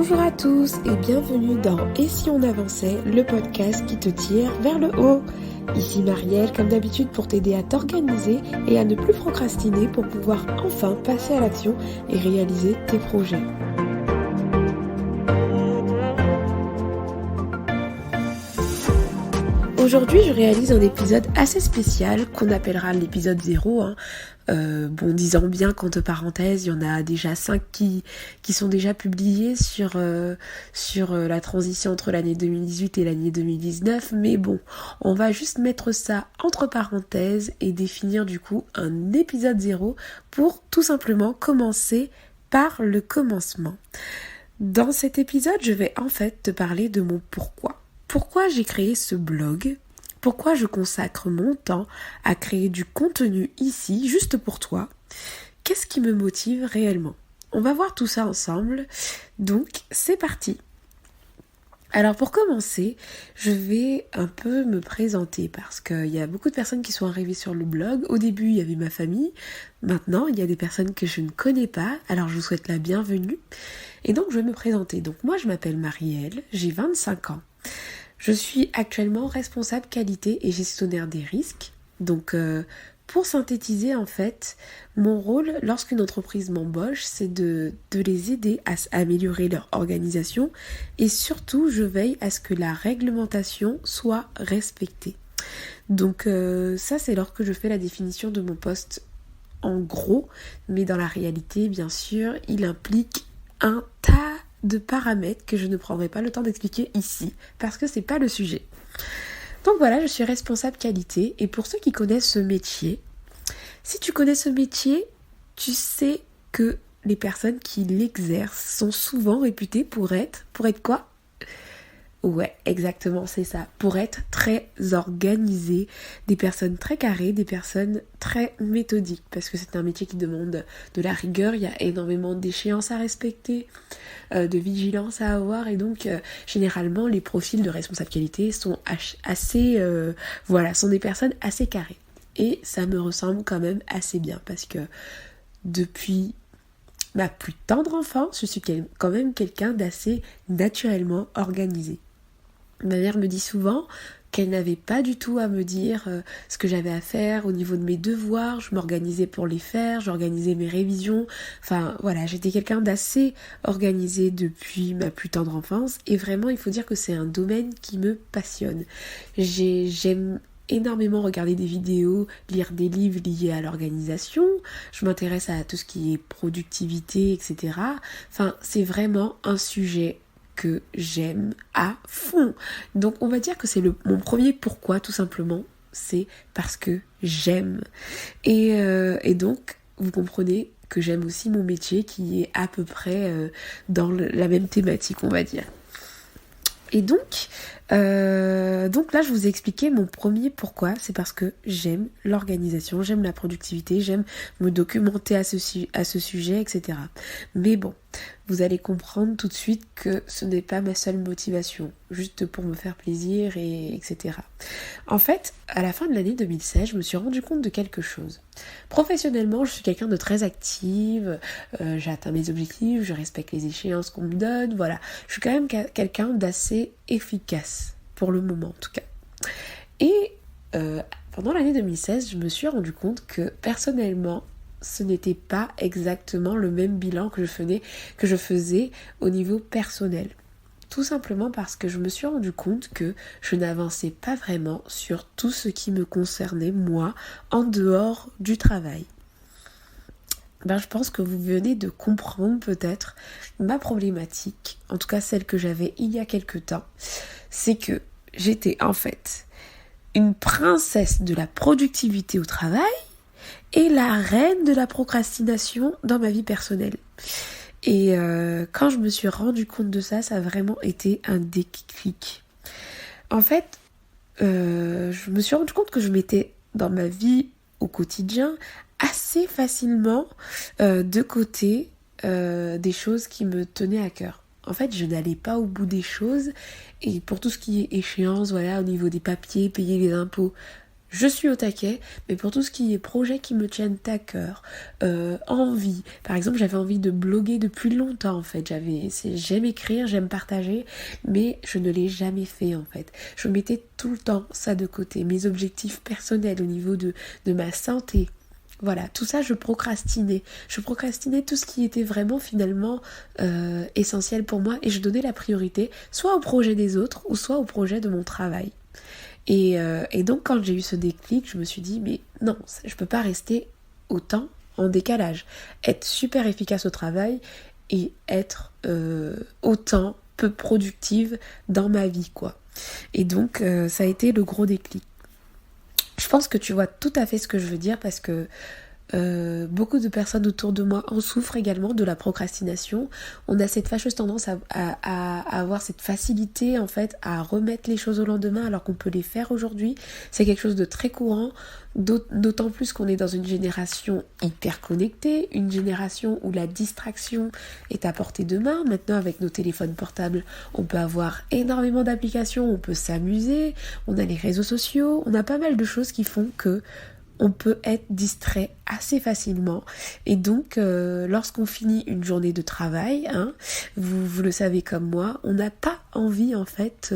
Bonjour à tous et bienvenue dans Et si on avançait, le podcast qui te tire vers le haut. Ici Marielle, comme d'habitude pour t'aider à t'organiser et à ne plus procrastiner pour pouvoir enfin passer à l'action et réaliser tes projets. Aujourd'hui, je réalise un épisode assez spécial qu'on appellera l'épisode 0. Disant bien qu'entre parenthèses, il y en a déjà 5 qui sont déjà publiés sur la transition entre l'année 2018 et l'année 2019. Mais bon, on va juste mettre ça entre parenthèses et définir du coup un épisode 0 pour tout simplement commencer par le commencement. Dans cet épisode, je vais en fait te parler de mon pourquoi. Pourquoi j'ai créé ce blog ? Pourquoi je consacre mon temps à créer du contenu ici, juste pour toi ? Qu'est-ce qui me motive réellement ? On va voir tout ça ensemble, donc c'est parti. Alors pour commencer, je vais un peu me présenter parce qu'il y a beaucoup de personnes qui sont arrivées sur le blog. Au début, il y avait ma famille. Maintenant, il y a des personnes que je ne connais pas, alors je vous souhaite la bienvenue. Et donc, je vais me présenter. Donc moi, je m'appelle Marielle, j'ai 25 ans. Je suis actuellement responsable qualité et gestionnaire des risques. Donc, pour synthétiser, en fait, mon rôle lorsqu'une entreprise m'embauche, c'est de les aider à améliorer leur organisation et surtout, je veille à ce que la réglementation soit respectée. Donc, ça, c'est lorsque je fais la définition de mon poste en gros, mais dans la réalité, bien sûr, il implique un tas de paramètres que je ne prendrai pas le temps d'expliquer ici, parce que c'est pas le sujet. Donc voilà, je suis responsable qualité, et pour ceux qui connaissent ce métier, si tu connais ce métier, tu sais que les personnes qui l'exercent sont souvent réputées pour être quoi ? Ouais, exactement, c'est ça. Pour être très organisées, des personnes très carrées, des personnes très méthodiques. Parce que c'est un métier qui demande de la rigueur, il y a énormément d'échéances à respecter, de vigilance à avoir. Et donc, généralement, les profils de responsable qualité sont sont des personnes assez carrées. Et ça me ressemble quand même assez bien. Parce que depuis ma plus tendre enfance, je suis quand même quelqu'un d'assez naturellement organisé. Ma mère me dit souvent qu'elle n'avait pas du tout à me dire ce que j'avais à faire au niveau de mes devoirs, je m'organisais pour les faire, j'organisais mes révisions, enfin voilà, j'étais quelqu'un d'assez organisé depuis ma plus tendre enfance et vraiment il faut dire que c'est un domaine qui me passionne. J'aime énormément regarder des vidéos, lire des livres liés à l'organisation, je m'intéresse à tout ce qui est productivité, etc. Enfin, c'est vraiment un sujet que j'aime à fond. Donc on va dire que c'est mon premier pourquoi tout simplement, c'est parce que j'aime. Et donc vous comprenez que j'aime aussi mon métier qui est à peu près dans la même thématique on va dire. Et donc là je vous ai expliqué mon premier pourquoi, c'est parce que j'aime l'organisation, j'aime la productivité, j'aime me documenter à ce sujet, etc. Mais bon, vous allez comprendre tout de suite que ce n'est pas ma seule motivation, juste pour me faire plaisir, etc. En fait, à la fin de l'année 2016, je me suis rendu compte de quelque chose. Professionnellement, je suis quelqu'un de très active, j'ai atteint mes objectifs, je respecte les échéances qu'on me donne, voilà. Je suis quand même quelqu'un d'assez efficace, pour le moment en tout cas. Et pendant l'année 2016, je me suis rendu compte que personnellement, ce n'était pas exactement le même bilan que je faisais au niveau personnel. Tout simplement parce que je me suis rendu compte que je n'avançais pas vraiment sur tout ce qui me concernait moi en dehors du travail. Je pense que vous venez de comprendre peut-être ma problématique, en tout cas celle que j'avais il y a quelque temps, c'est que j'étais en fait une princesse de la productivité au travail et la reine de la procrastination dans ma vie personnelle. Et quand je me suis rendu compte de ça, ça a vraiment été un déclic. En fait, je me suis rendu compte que je mettais dans ma vie au quotidien assez facilement de côté des choses qui me tenaient à cœur. En fait, je n'allais pas au bout des choses et pour tout ce qui est échéance, voilà, au niveau des papiers, payer les impôts, je suis au taquet, mais pour tout ce qui est projets qui me tiennent à cœur, envie. Par exemple, j'avais envie de bloguer depuis longtemps en fait. J'aime écrire, j'aime partager, mais je ne l'ai jamais fait en fait. Je mettais tout le temps ça de côté. Mes objectifs personnels au niveau de ma santé. Voilà, tout ça je procrastinais. Je procrastinais tout ce qui était vraiment finalement essentiel pour moi et je donnais la priorité soit au projet des autres ou soit au projet de mon travail. Et donc quand j'ai eu ce déclic, je me suis dit mais non, je peux pas rester autant en décalage. Être super efficace au travail et être autant peu productive dans ma vie quoi. Et donc ça a été le gros déclic. Je pense que tu vois tout à fait ce que je veux dire parce que beaucoup de personnes autour de moi en souffrent également de la procrastination. On a cette fâcheuse tendance à avoir cette facilité en fait à remettre les choses au lendemain alors qu'on peut les faire aujourd'hui. C'est quelque chose de très courant, d'autant plus qu'on est dans une génération hyper connectée, une génération où la distraction est à portée de main. Maintenant avec nos téléphones portables, on peut avoir énormément d'applications, on peut s'amuser, on a les réseaux sociaux, on a pas mal de choses qui font que on peut être distrait assez facilement et donc lorsqu'on finit une journée de travail, vous le savez comme moi, on n'a pas envie en fait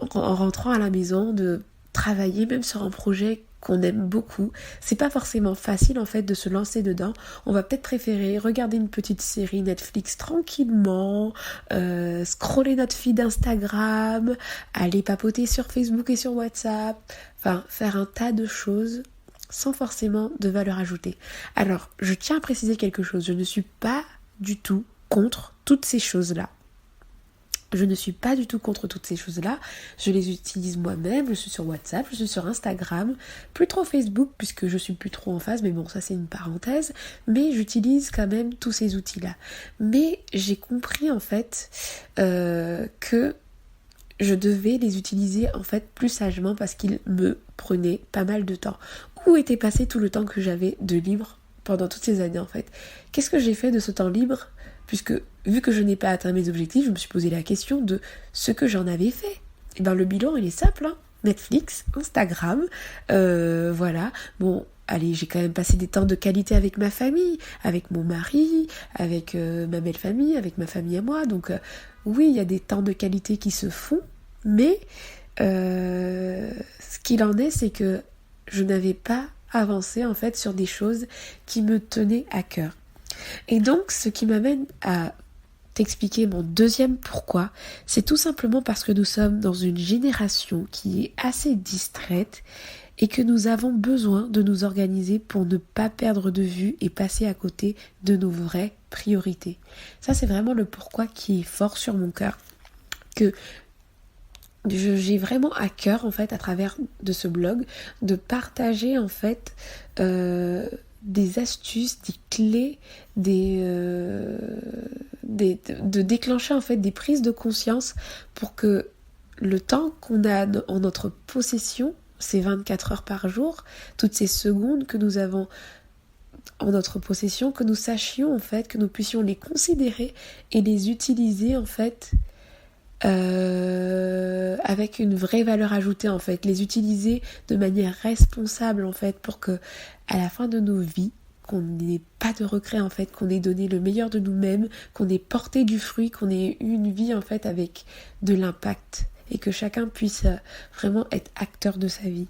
en rentrant à la maison de travailler même sur un projet qu'on aime beaucoup. C'est pas forcément facile en fait de se lancer dedans. On va peut-être préférer regarder une petite série Netflix tranquillement, scroller notre feed Instagram, aller papoter sur Facebook et sur WhatsApp, enfin faire un tas de choses sans forcément de valeur ajoutée. Alors, je tiens à préciser quelque chose, je ne suis pas du tout contre toutes ces choses-là. Je ne suis pas du tout contre toutes ces choses-là, je les utilise moi-même, je suis sur WhatsApp, je suis sur Instagram, plus trop Facebook puisque je suis plus trop en phase, mais bon ça c'est une parenthèse, mais j'utilise quand même tous ces outils-là. Mais j'ai compris en fait que je devais les utiliser en fait plus sagement parce qu'ils me prenaient pas mal de temps. Où était passé tout le temps que j'avais de libre pendant toutes ces années en fait? Qu'est-ce que j'ai fait de ce temps libre? Puisque vu que je n'ai pas atteint mes objectifs, je me suis posé la question de ce que j'en avais fait. Et ben le bilan il est simple, Netflix, Instagram, voilà. Bon, allez, j'ai quand même passé des temps de qualité avec ma famille, avec mon mari, avec ma belle famille, avec ma famille à moi. Donc oui, il y a des temps de qualité qui se font, mais ce qu'il en est, c'est que je n'avais pas avancé en fait sur des choses qui me tenaient à cœur. Et donc, ce qui m'amène à t'expliquer mon deuxième pourquoi, c'est tout simplement parce que nous sommes dans une génération qui est assez distraite et que nous avons besoin de nous organiser pour ne pas perdre de vue et passer à côté de nos vraies priorités. Ça, c'est vraiment le pourquoi qui est fort sur mon cœur, que j'ai vraiment à cœur en fait à travers de ce blog de partager en fait des astuces, des clés, de déclencher en fait des prises de conscience pour que le temps qu'on a en notre possession, ces 24 heures par jour, toutes ces secondes que nous avons en notre possession, que nous sachions en fait, que nous puissions les considérer et les utiliser en fait avec une vraie valeur ajoutée en fait, les utiliser de manière responsable en fait pour que à la fin de nos vies qu'on n'ait pas de regrets en fait, qu'on ait donné le meilleur de nous-mêmes, qu'on ait porté du fruit, qu'on ait eu une vie en fait avec de l'impact et que chacun puisse vraiment être acteur de sa vie.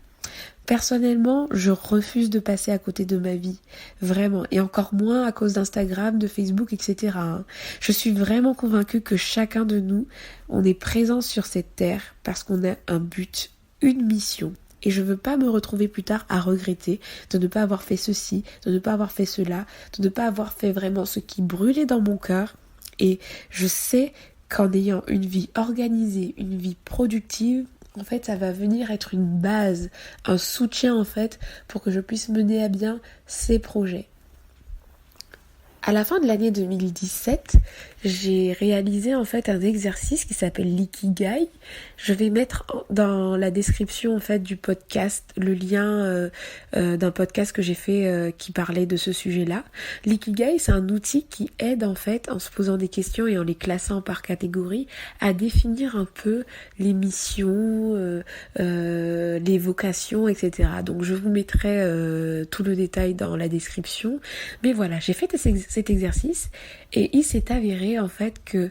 Personnellement, je refuse de passer à côté de ma vie, vraiment, et encore moins à cause d'Instagram, de Facebook, etc. Je suis vraiment convaincue que chacun de nous, on est présent sur cette terre parce qu'on a un but, une mission. Et je veux pas me retrouver plus tard à regretter de ne pas avoir fait ceci, de ne pas avoir fait cela, de ne pas avoir fait vraiment ce qui brûlait dans mon cœur. Et je sais qu'en ayant une vie organisée, une vie productive, en fait, ça va venir être une base, un soutien en fait, pour que je puisse mener à bien ces projets. À la fin de l'année 2017, j'ai réalisé en fait un exercice qui s'appelle l'ikigai. Je vais mettre dans la description en fait du podcast le lien d'un podcast que j'ai fait qui parlait de ce sujet-là. L'ikigai, c'est un outil qui aide en fait en se posant des questions et en les classant par catégorie à définir un peu les missions, les vocations, etc. Donc je vous mettrai tout le détail dans la description. Mais voilà, j'ai fait cet exercice et il s'est avéré en fait que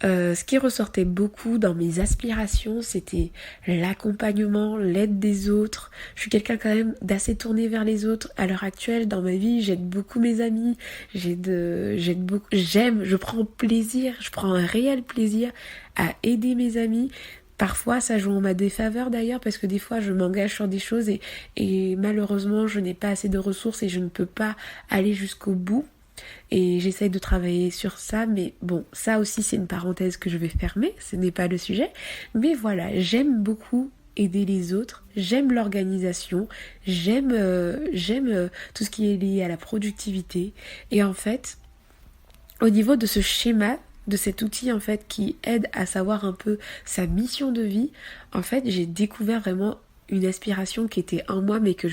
ce qui ressortait beaucoup dans mes aspirations, c'était l'accompagnement, l'aide des autres. Je suis quelqu'un quand même d'assez tourné vers les autres. À l'heure actuelle, dans ma vie, j'aide beaucoup mes amis. Je prends plaisir, je prends un réel plaisir à aider mes amis. Parfois, ça joue en ma défaveur d'ailleurs, parce que des fois, je m'engage sur des choses et malheureusement, je n'ai pas assez de ressources et je ne peux pas aller jusqu'au bout. Et j'essaye de travailler sur ça, mais bon, ça aussi c'est une parenthèse que je vais fermer, ce n'est pas le sujet. Mais voilà, j'aime beaucoup aider les autres, j'aime l'organisation, j'aime tout ce qui est lié à la productivité. Et en fait, au niveau de ce schéma, de cet outil en fait qui aide à savoir un peu sa mission de vie, en fait j'ai découvert vraiment une aspiration qui était en moi mais que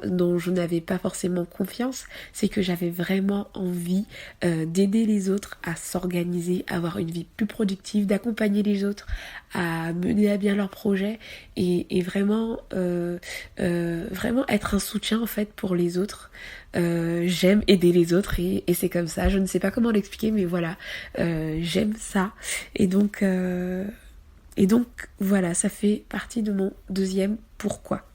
dont je n'avais pas forcément confiance, c'est que j'avais vraiment envie d'aider les autres à s'organiser, à avoir une vie plus productive, d'accompagner les autres à mener à bien leurs projets et vraiment vraiment être un soutien en fait pour les autres. J'aime aider les autres et c'est comme ça, je ne sais pas comment l'expliquer mais voilà, j'aime ça et donc voilà, ça fait partie de mon deuxième pourquoi.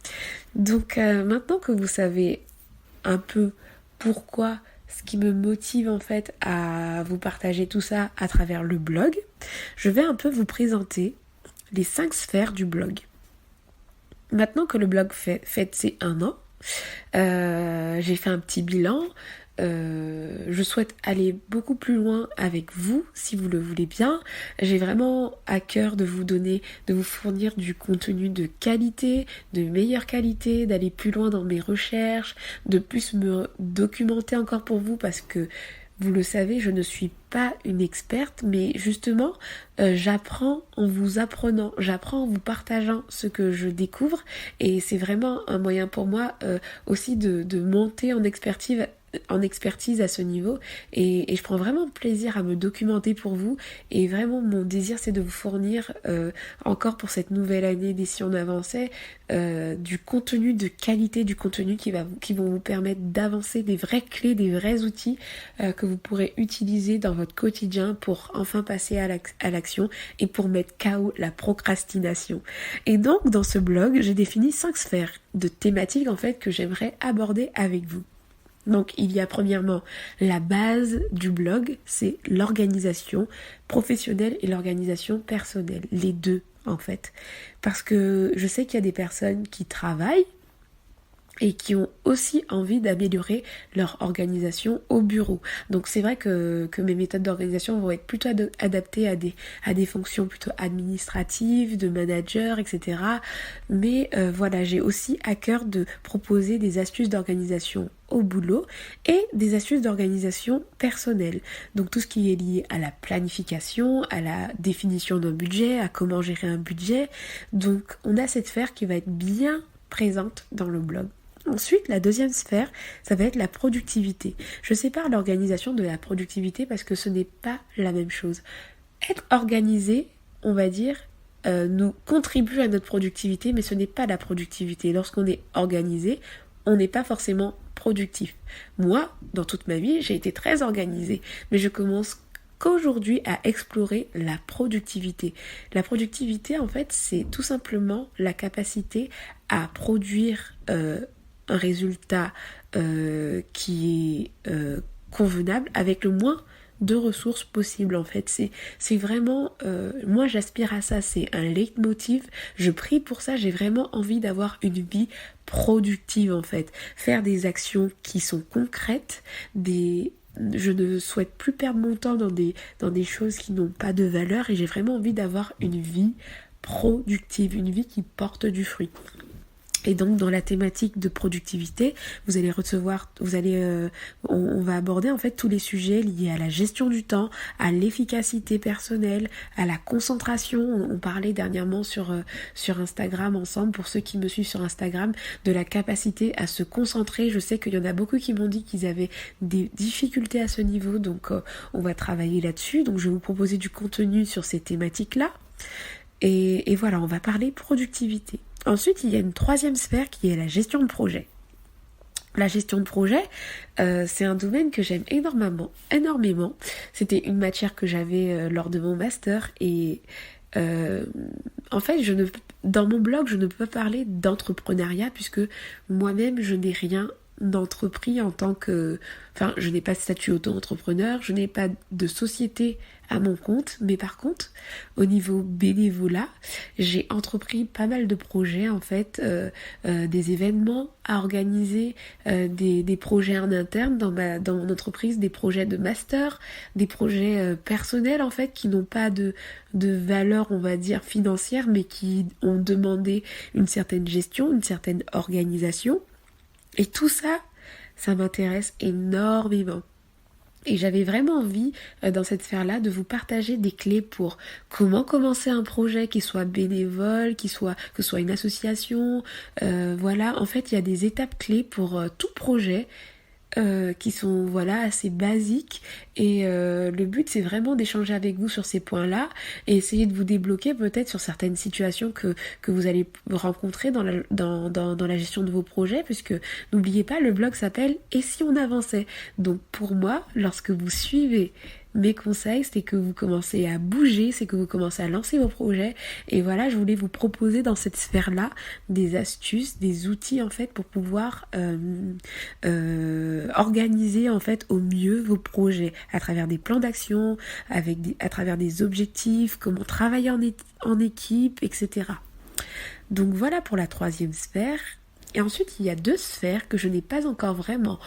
Donc maintenant que vous savez un peu pourquoi, ce qui me motive en fait à vous partager tout ça à travers le blog, je vais un peu vous présenter les 5 sphères du blog. Maintenant que le blog fête ses 1 an, j'ai fait un petit bilan. Je souhaite aller beaucoup plus loin avec vous si vous le voulez bien. J'ai vraiment à cœur de vous fournir du contenu de qualité, de meilleure qualité, d'aller plus loin dans mes recherches, de plus me documenter encore pour vous parce que vous le savez, je ne suis pas une experte, mais justement, j'apprends en vous apprenant, j'apprends en vous partageant ce que je découvre et c'est vraiment un moyen pour moi aussi de monter en expertise à ce niveau et je prends vraiment plaisir à me documenter pour vous et vraiment mon désir c'est de vous fournir encore pour cette nouvelle année des Si on avançait du contenu de qualité, du contenu qui vont vous permettre d'avancer, des vraies clés, des vrais outils que vous pourrez utiliser dans votre quotidien pour enfin passer à l'action et pour mettre KO la procrastination. Et donc dans ce blog j'ai défini 5 sphères de thématiques en fait que j'aimerais aborder avec vous. Donc il y a premièrement la base du blog, c'est l'organisation professionnelle et l'organisation personnelle, les deux en fait. Parce que je sais qu'il y a des personnes qui travaillent et qui ont aussi envie d'améliorer leur organisation au bureau. Donc c'est vrai que mes méthodes d'organisation vont être plutôt adaptées à des fonctions plutôt administratives, de manager, etc. Mais voilà, j'ai aussi à cœur de proposer des astuces d'organisation au boulot et des astuces d'organisation personnelle. Donc tout ce qui est lié à la planification, à la définition d'un budget, à comment gérer un budget. Donc on a cette sphère qui va être bien présente dans le blog. Ensuite, la deuxième sphère, ça va être la productivité. Je sépare l'organisation de la productivité parce que ce n'est pas la même chose. Être organisé, on va dire, nous contribue à notre productivité, mais ce n'est pas la productivité. Lorsqu'on est organisé, on n'est pas forcément productif. Moi, dans toute ma vie, j'ai été très organisée, mais je commence qu'aujourd'hui à explorer la productivité. La productivité, en fait, c'est tout simplement la capacité à produire un résultat qui est convenable avec le moins de ressources possibles en fait. C'est vraiment moi j'aspire à ça, c'est un leitmotiv, je prie pour ça, j'ai vraiment envie d'avoir une vie productive en fait, faire des actions qui sont concrètes, je ne souhaite plus perdre mon temps dans des choses qui n'ont pas de valeur et j'ai vraiment envie d'avoir une vie productive, une vie qui porte du fruit. Et donc dans la thématique de productivité, vous allez on va aborder en fait tous les sujets liés à la gestion du temps, à l'efficacité personnelle, à la concentration. On parlait dernièrement sur Instagram ensemble, pour ceux qui me suivent sur Instagram, de la capacité à se concentrer. Je sais qu'il y en a beaucoup qui m'ont dit qu'ils avaient des difficultés à ce niveau, donc on va travailler là-dessus. Donc je vais vous proposer du contenu sur ces thématiques-là. Et voilà, on va parler productivité. Ensuite, il y a une troisième sphère qui est la gestion de projet. La gestion de projet, c'est un domaine que j'aime énormément. C'était une matière que j'avais lors de mon master et en fait, dans mon blog, je ne peux pas parler d'entrepreneuriat puisque moi-même, je n'ai rien d'entrepris en tant que... Enfin, je n'ai pas de statut auto-entrepreneur, je n'ai pas de société à mon compte, mais par contre, au niveau bénévolat, j'ai entrepris pas mal de projets, en fait, des événements à organiser, des projets en interne dans mon entreprise, des projets de master, des projets personnels, en fait, qui n'ont pas de valeur, on va dire, financière, mais qui ont demandé une certaine gestion, une certaine organisation. Et tout ça, ça m'intéresse énormément. Et j'avais vraiment envie, dans cette sphère-là, de vous partager des clés pour comment commencer un projet qui soit bénévole, que ce soit une association. Voilà, en fait, il y a des étapes clés pour tout projet qui sont assez basiques et le but c'est vraiment d'échanger avec vous sur ces points-là et essayer de vous débloquer peut-être sur certaines situations que vous allez rencontrer dans la gestion de vos projets, puisque n'oubliez pas, le blog s'appelle « Et si on avançait ?» Donc pour moi, lorsque vous suivez mes conseils, c'est que vous commencez à bouger, c'est que vous commencez à lancer vos projets. Et voilà, je voulais vous proposer dans cette sphère-là des astuces, des outils en fait pour pouvoir organiser en fait au mieux vos projets à travers des plans d'action, à travers des objectifs, comment travailler en équipe, etc. Donc voilà pour la troisième sphère. Et ensuite, il y a deux sphères que je n'ai pas encore vraiment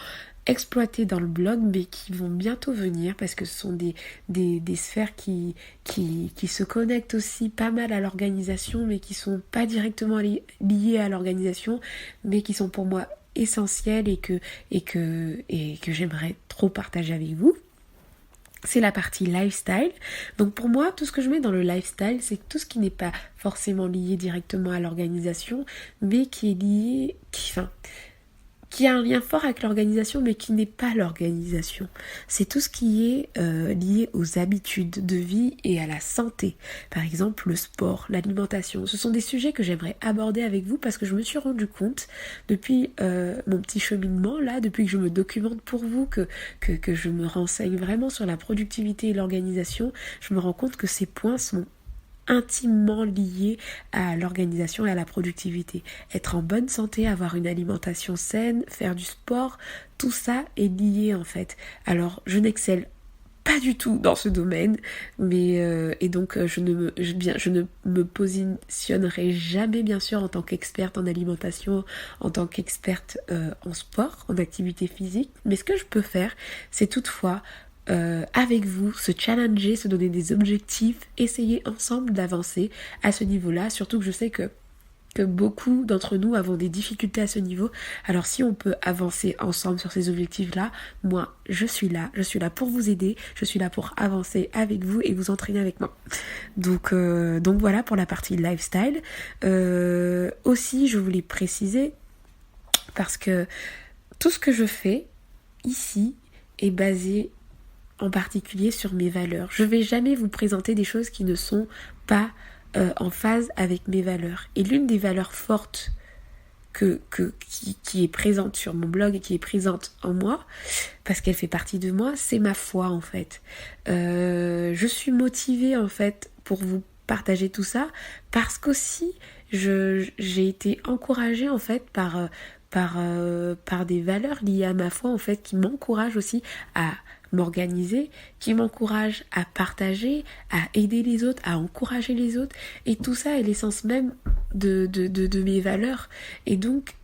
exploitées dans le blog, mais qui vont bientôt venir, parce que ce sont des sphères qui se connectent aussi pas mal à l'organisation, mais qui sont pas directement liées à l'organisation, mais qui sont pour moi essentielles et que j'aimerais trop partager avec vous. C'est la partie lifestyle. Donc pour moi, tout ce que je mets dans le lifestyle, c'est tout ce qui n'est pas forcément lié directement à l'organisation, mais qui est lié, qui a un lien fort avec l'organisation, mais qui n'est pas l'organisation. C'est tout ce qui est lié aux habitudes de vie et à la santé. Par exemple, le sport, l'alimentation. Ce sont des sujets que j'aimerais aborder avec vous parce que je me suis rendu compte depuis mon petit cheminement, là, depuis que je me documente pour vous, que je me renseigne vraiment sur la productivité et l'organisation, je me rends compte que ces points sont intimement lié à l'organisation et à la productivité. Être en bonne santé, avoir une alimentation saine, faire du sport, tout ça est lié en fait. Alors, je n'excelle pas du tout dans ce domaine, mais et donc je ne me positionnerai jamais bien sûr en tant qu'experte en alimentation, en tant qu'experte en sport, en activité physique, mais ce que je peux faire, c'est toutefois avec vous, se challenger, se donner des objectifs, essayer ensemble d'avancer à ce niveau-là, surtout que je sais que beaucoup d'entre nous avons des difficultés à ce niveau. Alors si on peut avancer ensemble sur ces objectifs-là, moi je suis là pour vous aider, je suis là pour avancer avec vous et vous entraîner avec moi. Donc voilà pour la partie lifestyle. Aussi je voulais préciser, parce que tout ce que je fais ici est basé en particulier sur mes valeurs. Je ne vais jamais vous présenter des choses qui ne sont pas en phase avec mes valeurs. Et l'une des valeurs fortes qui est présente sur mon blog et qui est présente en moi, parce qu'elle fait partie de moi, c'est ma foi en fait. Je suis motivée en fait pour vous partager tout ça, parce qu'aussi j'ai été encouragée en fait par des valeurs liées à ma foi en fait, qui m'encouragent aussi à m'organiser, qui m'encourage à partager, à aider les autres, à encourager les autres, et tout ça est l'essence même de mes valeurs. Et donc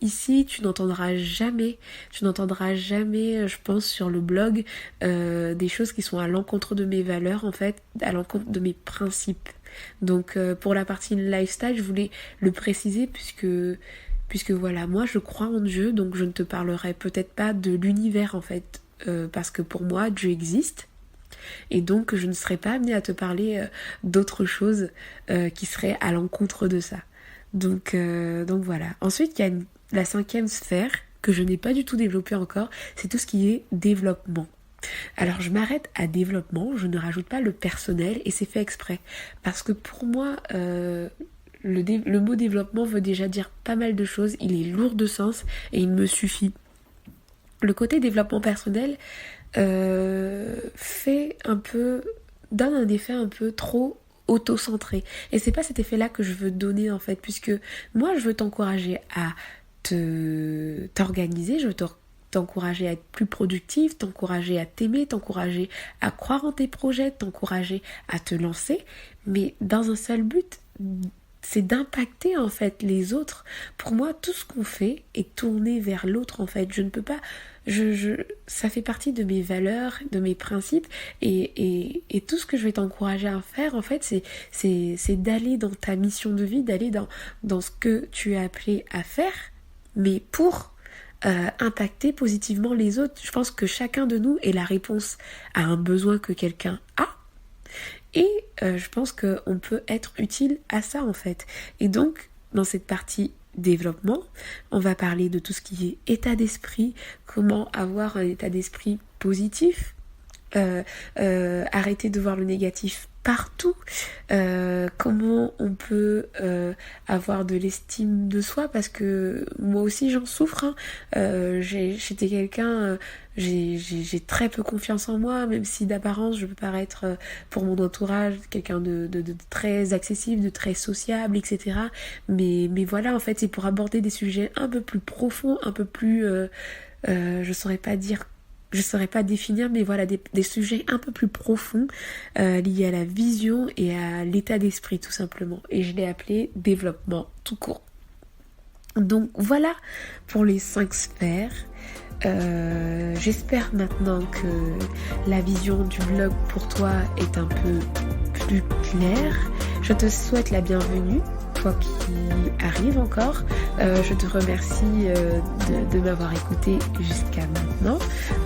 ici tu n'entendras jamais, je pense, sur le blog des choses qui sont à l'encontre de mes valeurs en fait, à l'encontre de mes principes. Donc pour la partie lifestyle, je voulais le préciser puisque voilà, moi je crois en Dieu, donc je ne te parlerai peut-être pas de l'univers en fait, parce que pour moi Dieu existe. Et donc je ne serai pas amenée à te parler d'autres choses qui seraient à l'encontre de ça. Donc voilà. Ensuite, il y a la 5e sphère que je n'ai pas du tout développée encore, c'est tout ce qui est développement. Alors je m'arrête à développement, je ne rajoute pas le personnel et c'est fait exprès. Parce que pour moi, le mot développement veut déjà dire pas mal de choses, il est lourd de sens et il me suffit. Le côté développement personnel donne un effet un peu trop auto-centré. Et c'est pas cet effet-là que je veux donner en fait, puisque moi je veux t'encourager à t'organiser, je veux t'encourager à être plus productif, t'encourager à t'aimer, t'encourager à croire en tes projets, t'encourager à te lancer, mais dans un seul but, c'est d'impacter en fait les autres. Pour moi, tout ce qu'on fait est tourné vers l'autre en fait. Je ne peux pas, ça fait partie de mes valeurs, de mes principes et tout ce que je vais t'encourager à faire en fait, c'est d'aller dans ta mission de vie, d'aller dans ce que tu es appelé à faire, mais pour impacter positivement les autres. Je pense que chacun de nous est la réponse à un besoin que quelqu'un a. Et je pense qu'on peut être utile à ça en fait. Et donc, dans cette partie développement, on va parler de tout ce qui est état d'esprit, comment avoir un état d'esprit positif, arrêter de voir le négatif partout, comment on peut avoir de l'estime de soi, parce que moi aussi j'en souffre, hein. J'étais quelqu'un, j'ai très peu confiance en moi, même si d'apparence je peux paraître pour mon entourage quelqu'un de très accessible, de très sociable, etc. Mais voilà, en fait c'est pour aborder des sujets un peu plus profonds, un peu plus, je saurais pas définir, mais voilà, des sujets un peu plus profonds liés à la vision et à l'état d'esprit tout simplement. Et je l'ai appelé développement tout court. Donc voilà pour les 5 sphères. J'espère maintenant que la vision du blog pour toi est un peu plus claire. Je te souhaite la bienvenue, toi qui arrives encore. Je te remercie de m'avoir écouté jusqu'à maintenant.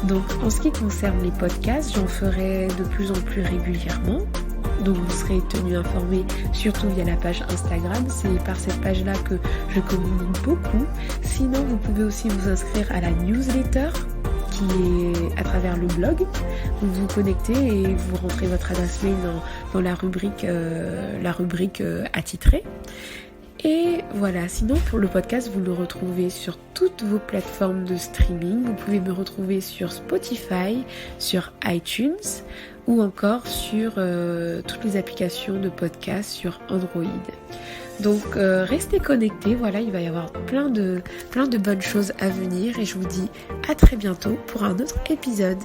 Donc en ce qui concerne les podcasts, j'en ferai de plus en plus régulièrement. Donc vous serez tenu informé, surtout via la page Instagram. C'est par cette page-là que je communique beaucoup. Sinon, vous pouvez aussi vous inscrire à la newsletter qui est à travers le blog. Vous vous connectez et vous rentrez votre adresse mail dans la rubrique attitrée. Et voilà, sinon pour le podcast, vous le retrouvez sur toutes vos plateformes de streaming. Vous pouvez me retrouver sur Spotify, sur iTunes ou encore sur toutes les applications de podcast sur Android. Donc restez connectés, voilà, il va y avoir plein de bonnes choses à venir et je vous dis à très bientôt pour un autre épisode.